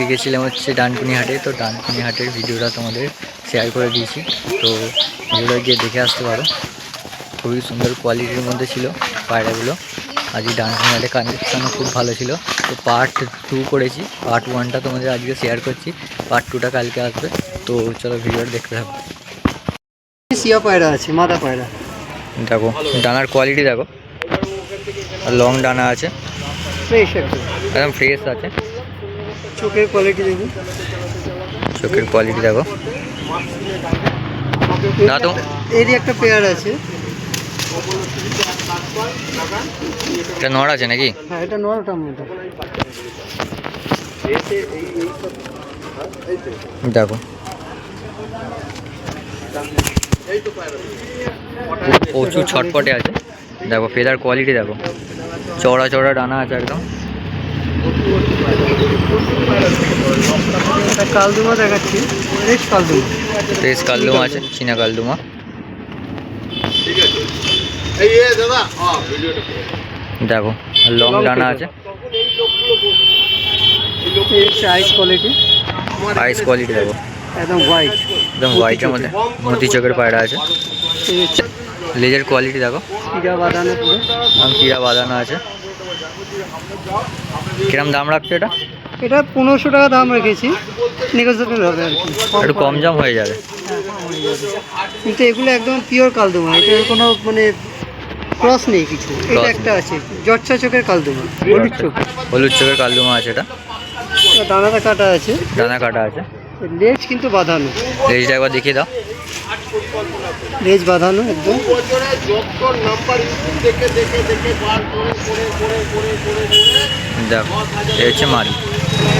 আজকে গেছিলাম হচ্ছে ডানকুনি হাটে, তো ডানকুনি হাটের ভিডিওটা তোমাদের শেয়ার করে দিয়েছি, তো ভিডিওটা গিয়ে দেখে আসতে পারো। খুবই সুন্দর কোয়ালিটির মধ্যে ছিল পায়রাগুলো। আজকে ডানকুনি হাটে কালেকশানও খুব ভালো ছিল। তো পার্ট 2 করেছি, পার্ট 1টা তোমাদের আজকে শেয়ার করছি, পার্ট 2টা কালকে আসবে। তো চলো ভিডিওটা দেখতে থাকো। সিয়া পায়রা আছে, মাদা পায়রা দেখো ডানার কোয়ালিটি দেখো, আর লং ডানা আছে, ফ্রেশ একদম একদম ফ্রেশ আছে। চোখের কোয়ালিটি দেখুন, চোখের কোয়ালিটি দেখো। দাদু এরই একটা পেয়ার আছে। এটা নড় আছে নাকি? হ্যাঁ, এটা নরটার মধ্যে। দেখো প্রচুর ছটপটে আছে। দেখো ফেদার কোয়ালিটি দেখো, চওড়া চওড়া ডানা আছে একদম। কালদুমা দেখাচ্ছি, ফ্রেশ কালদুমা। ফ্রেশ কালদুমা আছে, চীনা কালদুমা। দেখো লং ডানা আছে, আইস কোয়ালিটি, আইস কোয়ালিটি দেখো, একদম হোয়াইট, একদম হোয়াইটের মধ্যে মতি চোখের পায়রা আছে। লেজের কোয়ালিটি দেখো, চিরা বাঁধানো পুরো, চিরা বাঁধানো আছে। কিরম দাম রাখছে এটা? এটা 1500 টাকা দাম রেখেছি, নেগোসিয়েবল হবে আর কি, একটু কম জাম হয়ে যাবে। কিন্তু এগুলো একদম পিওর কালদুমা, এটার কোনো মানে ক্রস নেই কিছু। এটা একটা আছে জর্ছা চোখের কালদুমা, হলুদ চোখ, হলুদ চোখের কালদুমা আছে। এটা দানাটা কাটা আছে, ডানা কাটা আছে, লেজ কিন্তু বাঁধানো। লেজটা একবার দেখিয়ে দাও। লেজ বাঁধানো একদম। দেখো এই হচ্ছে মাদি।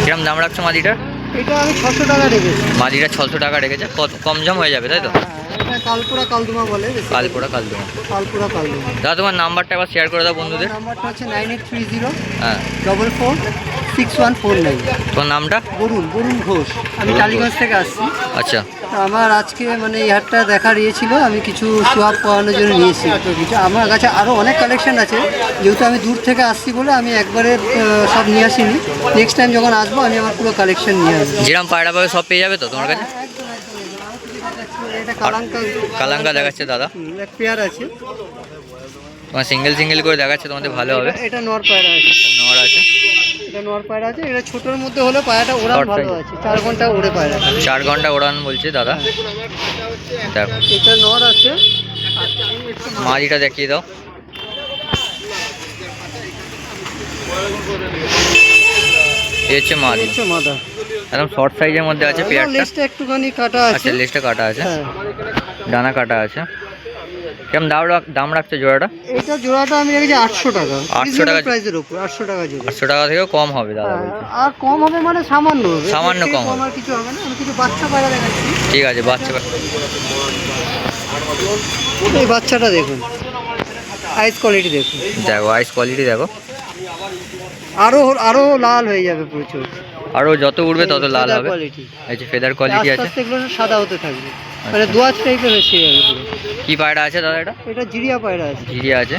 কিরম দাম রাখছো মাদিটার? এটা আমি 600 টাকা রেখেছি। মাদিটা 600 টাকা রেখেছে, কত কম জাম হয়ে যাবে তাই তো? এটা কালপুরা কালদুমা বলে, কালপোড়া কালদুমা। কালপুরা কালদুমা। দাদা তোমার নাম্বারটা একবার শেয়ার করে দাও বন্ধুদের। নাম্বারটা হচ্ছে 9830 হ্যাঁ 44 6149। তোমার নামটা? বরুণ ঘোষ। আমি টালিগঞ্জ থেকে আসছি। আচ্ছা, তো আমার আজকে মানে এই হাটটা দেখার ইয়ে ছিল, আমি কিছু শো আপ করানোর জন্য নিয়েছি। তো কিছু আমার কাছে আরও অনেক কালেকশন আছে, যেহেতু আমি দূর থেকে আসছি বলে আমি একবারে সব নিয়ে আসিনি। নেক্সট টাইম যখন আসবো আমি আমার পুরো কালেকশন নিয়ে আসবো। যেরকম পায়রা পাবে সব পেয়ে যাবে তো তোমার কাছে? এটা কালাঙ্কা, কালাঙ্কা দেখাচ্ছে দাদা, এক পেয়ার আছে। তোমার সিঙ্গেল সিঙ্গেল করে দেখাচ্ছে, তোমাদের ভালো হবে। এটা নর পায়রা আছে, নড় আছে, এটা নর পায়রা আছে। এটা ছোটোর মধ্যে হলে পায়রাটা ওড়ান ভালো আছে, 4 ঘন্টা ওড়ে পায়রা, 4 ঘন্টা ওড়ান বলছে দাদা। দেখো এটা নর আছে। মাদিটা দেখিয়ে দাও। এই হচ্ছে মাদি, হচ্ছে মাদা, একদম শর্ট সাইজের মধ্যে আছে পেয়ারটা। লেজটা একটুখানি কাটা আছে। আচ্ছা লেজটা কাটা আছে, হ্যাঁ, ডানা কাটা আছে। কেমন দাম রাখছে জোড়াটা? এটা জোড়াটা আমি রেখেছি 800 টাকা। 800 টাকা প্রাইসের উপর, 800 টাকা জোড়া। 800 টাকা থেকেও কম হবে দাদা হ্যাঁ, বলছে। আর কম হবে মানে সামান্য হবে, সামান্য কম হবে। আর কিছু হবে না। আমি কিছু বাচ্চা পায়রা দেখাচ্ছি। ঠিক আছে, বাচ্চা এই বাচ্চাটা দেখুন, আইস কোয়ালিটি দেখুন, দেখো, আইস কোয়ালিটি দেখো। আরো লাল হয়ে যাবে প্রচুর, আরও যত উঠবে তত লাল হবে। কোয়ালিটি। এই যে ফেদার কোয়ালিটি আস্তে আছে। আস্তে এগুলো সাদা হতে থাকবে, মানে দোয়াজ টাইপের হয়ে যাবে পুরো। কি পায়রা আছে দাদা এটা? এটা জিরিয়া পায়রা আছে, জিরিয়া আছে,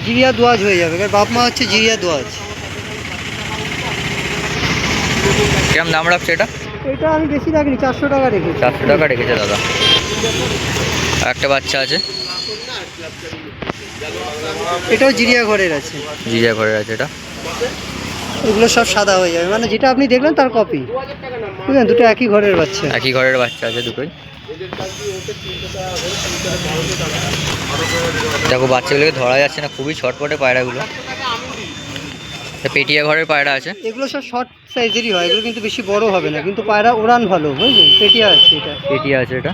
জিরিয়া দোয়াজ হয়ে যাবে, কারণ বাপ মা হচ্ছে জিরিয়া দোয়াজ। কিরম দাম রাখছে এটা? এটা আমি বেশি রাখিনি, 400 টাকা রেখেছি। 400 টাকা রেখেছে দাদা। আর একটা বাচ্চা আছে, এটাও জিরিয়া ঘরের আছে, জিরিয়া ঘরের আছে। এটা এগুলো সব সাদা হয়ে যাবে, মানে যেটা আপনি দেখলেন তার কপি, বুঝলেন? দুটো একই ঘরের বাচ্চা। একই ঘরের বাচ্চা আছে দুটোই। দেখো বাচ্চাগুলোকে ধরা যাচ্ছে না, খুবই ছটপটে পায়রাগুলো। পেটিয়া ঘরের পায়রা আছে। এগুলো সব শর্ট সাইজেরই হয়, এগুলো কিন্তু বেশি বড় হবে না, কিন্তু পায়রা উড়ান ভালো, বুঝলেন? পেটিয়া আছে, এটা পেটিয়া আছে। এটা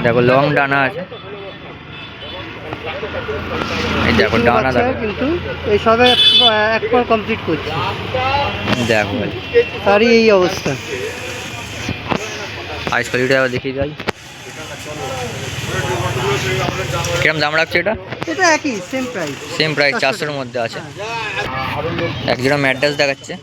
দেখো লং ডানা আছে, এই দেখো ডানা দেখো, কিন্তু এই সবে এক পর কমপ্লিট করছে। দেখো তারই এই অবস্থা। আইস কোয়ালিটি আবার দেখিয়ে যাই। কিরম দাম রাখছে এটা? এটা একই সেম প্রাইস 400-এর মধ্যে আছে। এক জোড়া ম্যাড্রাস দেখাচ্ছে।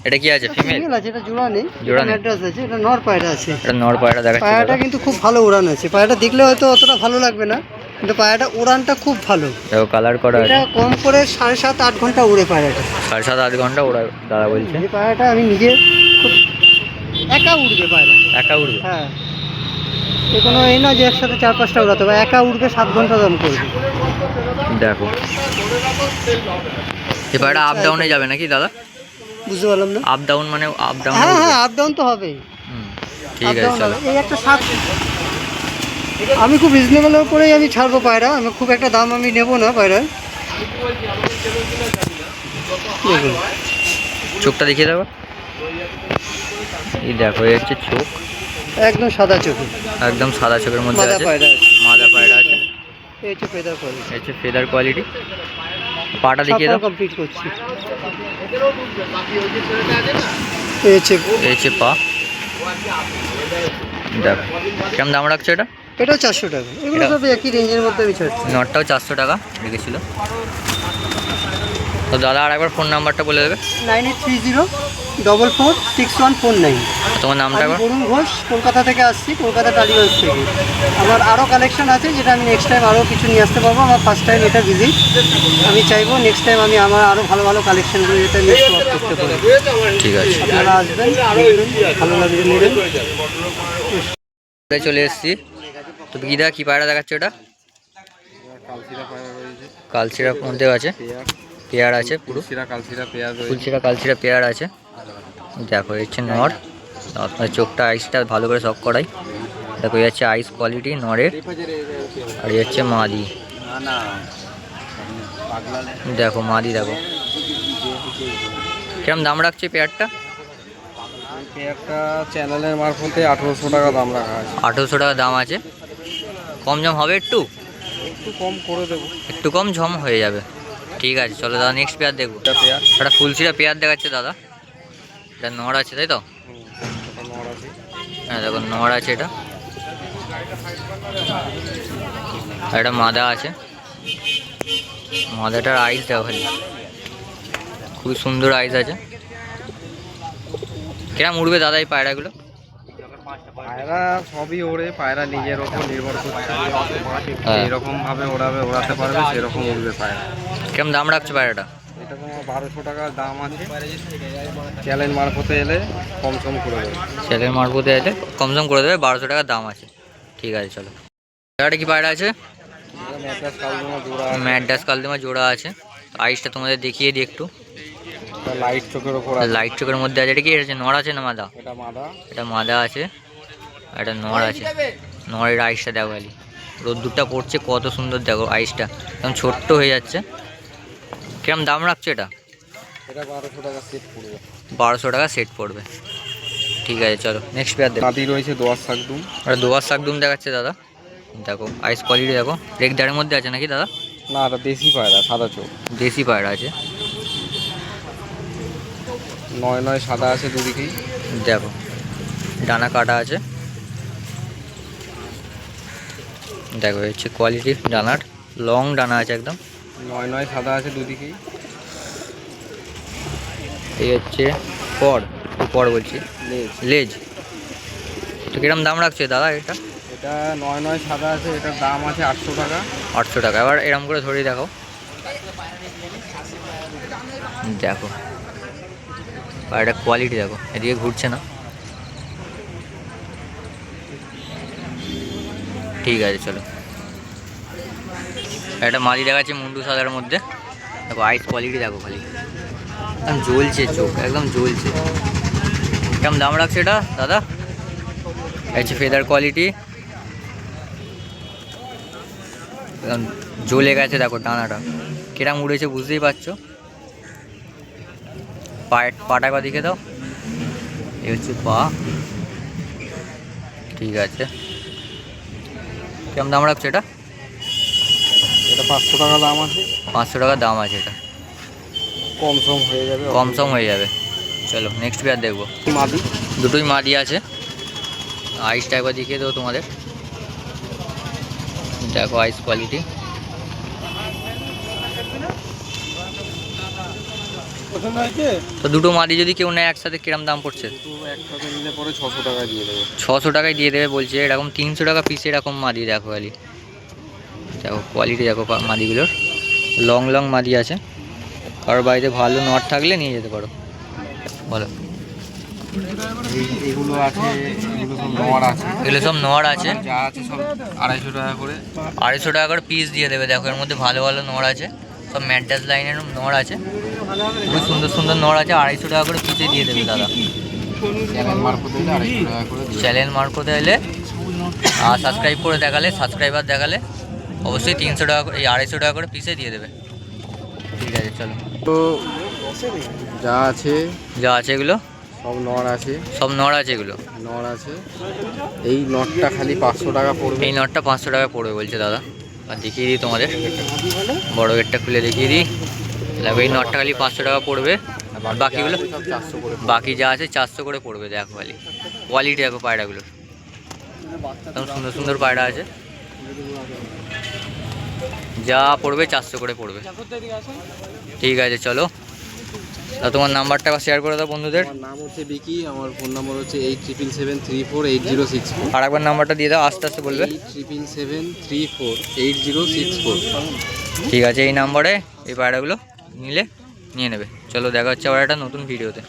এটা কি আছে? ফিমেল আছে, এটা জোড়া নেই, জোড়া নেই, ম্যাড্রাস আছে। এটা নর পায়রা আছে, এটা নর পায়রা দেখাচ্ছে। পায়রাটা কিন্তু খুব ভালো উড়ান আছে। পায়রাটা দেখলে হয়তো অতটা ভালো লাগবে না, কিন্তু পায়রাটা উড়ানটা খুব ভালো। দেখো কালার করা আছে। এটা কম করে 7.5-8 ঘন্টা উড়ে পায়রাটা, 7.5-8 ঘন্টা ওরা দাদা বলছে। এই পায়রাটা আমি নিজে খুব একা উড়বে পায়রা। একা উড়বে? হ্যাঁ, এ কোনো এই না যে একসাথে 4-5টা উড়াতে হবে, একা উড়বে, 7 ঘন্টা দম করবে। দেখো এই পায়রাটা আপ ডাউনে যাবে নাকি দাদা? বুঝতে পারলাম না। আপ ডাউন মানে আপ ডাউন? হ্যাঁ হ্যাঁ, আপ ডাউন তো হবেই। ঠিক আছে চলো। এই একটা 7, আমি খুব রিজনেবলের উপরেই আমি ছাড়বো পায়রা, আমি খুব একটা দাম আমি নেবো না পায়রার। দেখুন চোখটা দেখিয়ে দেবো। এই দেখো এই হচ্ছে চোখ, একদম সাদা চোখ, একদম সাদা চোখের মধ্যে মাদা আছে, পায়রা আছে। মাদা পায়রা আছে। এই হচ্ছে ফেদার কোয়ালিটি। এই হচ্ছে ফেদার কোয়ালিটি। পাটা দেখিয়ে দাও। কমপ্লিট করছি। এই হচ্ছে এই হচ্ছে পা। দেখো কেমন দাম রাখছো এটা? এটাও 400 টাকা। এগুলো সব একই রেঞ্জের মধ্যে আমি ছাড়ছি। নটটাও 400 টাকা রেখেছিল। তো দাদা আর একবার ফোন নাম্বারটা বলে দেবে। 9830446149। তোমার নামটা আমি একবার। বরুণ ঘোষ, কলকাতা থেকে আসছি, কলকাতা টালিগঞ্জ থেকে। আমার আরও কালেকশন আছে যেটা আমি নেক্সট টাইম আরও কিছু নিয়ে আসতে পারবো। আমার ফার্স্ট টাইম এটা ভিজিট, আমি চাইবো নেক্সট টাইম আমি আমার আরও ভালো ভালো কালেকশনগুলো যেটা নিয়ে শো আপ করতে পারি। ঠিক আছে, আপনারা আসবেন, দেখবেন, ভালো লাগবে নেবেন। চলে এসেছি। তো বিদা কি পায়রা দেখাচ্ছে ওটা? কালচিরার মধ্যে আছে, পেয়ার আছে, পুরো ফুলচিরা কালচিরা পেয়ার আছে। দেখো এই হচ্ছে নর। আপনার চোখটা আইসটা ভালো করে সব করাই। দেখো এই হচ্ছে আইস কোয়ালিটি নরের, আর এই হচ্ছে মাদি। দেখো মাদি, দেখো কিরম দাম রাখছে পেয়ারটা? পেয়ারটা চ্যানেলের মারফতে 1800 টাকা দাম রাখা আছে। 1800 টাকা দাম আছে। কম জম হবে একটু? একটু কম করে দেবো। একটু কম ঝম হয়ে যাবে। ঠিক আছে চলো দাদা, নেক্সট পেয়ার দেখবো। পেয়ার একটা ফুলচিরা পেয়ার দেখাচ্ছে দাদা। এটা নর আছে তাই তো? নর আছে। হ্যাঁ দেখো নর আছে এটা, আর একটা মাদা আছে। মাদাটার আইস দেখো খালি, খুবই সুন্দর আইস আছে। কিরম উড়বে দাদা এই পায়রাগুলো? পায়রা সবই ওড়ে, পায়রা নিজের ওপর নির্ভর করছে। হ্যাঁ। এরকম ভাবে ওড়াতে পারবে সেরকম উড়বে পায়রা। কিরম দাম রাখছে পায়রাটা? এটা তোমার 1200 টাকা দাম আছে। চ্যানেল মারফতে এলে কম সম করে দেবে। ছেলের মারফতে এলে কম সম করে দেবে, 1200 টাকা দাম আছে। ঠিক আছে চলো। পায়রাটা কি পায়রা আছে? ম্যাট্রাস কালদমা জোড়া, ম্যাডাস কালদেমা জোড়া আছে। আইসটা তোমাদের দেখিয়ে দিই একটু। লাইট চোখের ওপর আছে। লাইট চোখের মধ্যে আছে। এটা কি আছে, নর আছে না মাদা? এটা মাদা। এটা মাদা আছে, আর এটা নর আছে। নরের আইসটা দেখো খালি, রোদ্দুরটা পড়ছে কত সুন্দর, দেখো আইসটা একদম ছোট্ট হয়ে যাচ্ছে। কিরম দাম রাখছে এটা? এটা 1200 টাকা সেট পড়বে। 1200 টাকা সেট পড়বে। ঠিক আছে চলো নেক্সট পেয়ার দেখো। নাতি রয়েছে দোয়ার শাকদুম। আর দোয়ার শাকদুম দেখাচ্ছে দাদা। দেখো আইস কোয়ালিটি দেখো, রেক দাঁড়ের মধ্যে আছে নাকি দাদা? না, এটা দেশি পায়রা, সাদা চোখ। দেশি পায়রা আছে। 9 সাদা আছে দুদিকেই। দেখো ডানা কাটা আছে। দেখো এই হচ্ছে কোয়ালিটি ডানার, লং ডানা আছে একদম। 9 সাদা আছে দুদিকেই। এই হচ্ছে পর, পর বলছি লেজ। লেজ। তো কিরম দাম রাখছে দাদা এটা? এটা 9 সাদা আছে, এটার দাম আছে 800 টাকা। 800 টাকা। এবার এরম করে ধরে দেখো। দেখো পায়রাটা কোয়ালিটি দেখো, এদিকে ঘুরছে না। ঠিক আছে চলো। একটা মাদি দেখাচ্ছে মুন্ডু সাদার মধ্যে। দেখো আইস কোয়ালিটি দেখো খালি, একদম জ্বলছে চোখ, একদম জ্বলছে। কেমন দাম রাখছে এটা দাদা? হচ্ছে ফেদার কোয়ালিটি, একদম জ্বলে গেছে। দেখো ডানাটা কিরম উড়েছে বুঝতেই পারছো। পাটা বা দিকে দাও। এই হচ্ছে পা। ঠিক আছে, কেমন দাম রাখছে এটা? এটা 500 টাকা দাম আছে। 500 টাকা দাম আছে এটা। কম সম হয়ে যাবে। কম সম হয়ে যাবে। চলো নেক্সট পেয়ার দেখবো। মাদি দুটোই মাদি আছে। আইসটা একবার দেখিয়ে দেবো তোমাদের। দেখো আইস কোয়ালিটি। তো দুটো মাদি যদি কেউ নেয় একসাথে কিরম দাম পড়ছে? একসাথে নিলে পরে 600 টাকা দিয়ে দেবে। 600 টাকায় দিয়ে দেবে বলছে। এরকম 300 টাকা পিস এরকম মাদি দেখো খালি। দেখো কোয়ালিটি দেখো মাদিগুলোর, লং লং মাদি আছে। কারোর বাড়িতে ভালো নট থাকলে নিয়ে যেতে পারো। বলো এগুলো আছে, এগুলো সব নড় আছে, এগুলো সব নড় আছে, যা আছে সব 250 টাকা করে। 250 টাকা করে পিস দিয়ে দেবে। দেখো এর মধ্যে ভালো ভালো নড় আছে, সব ম্যাড্রাস লাইনের নড় আছে, খুবই সুন্দর সুন্দর নড় আছে। 250 টাকা করে পিসে দিয়ে দেবে দাদা। চ্যানেল মারফত এলে 250 টাকা করে। চ্যানেল মারফতে এলে আর সাবস্ক্রাইব করে দেখালে, সাবস্ক্রাইবার দেখালে অবশ্যই 300 টাকা করে, এই 250 টাকা করে পিসে দিয়ে দেবে। ঠিক আছে চলো। তো যা আছে এগুলো সব নড় আছে, সব নড় আছে, এগুলো নড় আছে। এই নটটা খালি 500 টাকা পড়বে। এই নটটা 500 টাকা পড়বে বলছে দাদা। আর দেখিয়ে দিই তোমাদের, বড় গেটটা খুলে দেখিয়ে দিই। দেখো এই নটটা খালি 500 টাকা পড়বে, আর বাকিগুলো সব 400 করে। বাকি যা আছে 400 করে পড়বে। দেখো খালি কোয়ালিটি দেখো পায়রাগুলোর, একদম সুন্দর সুন্দর পায়রা আছে। যা পড়বে 400 করে পড়বে। ঠিক আছে চলো, তা তোমার নাম্বারটা শেয়ার করে দাও বন্ধুদের। আমার নাম হচ্ছে বিকি, আমার ফোন নাম্বার হচ্ছে 8777348064। আর একবার নাম্বারটা দিয়ে দাও, আস্তে আস্তে বলবে। 8777348064। ঠিক আছে, এই নাম্বারে এই পায়রাগুলো নিলে নিয়ে নেবে। চলো দেখা হচ্ছে আবার একটা নতুন ভিডিওতে।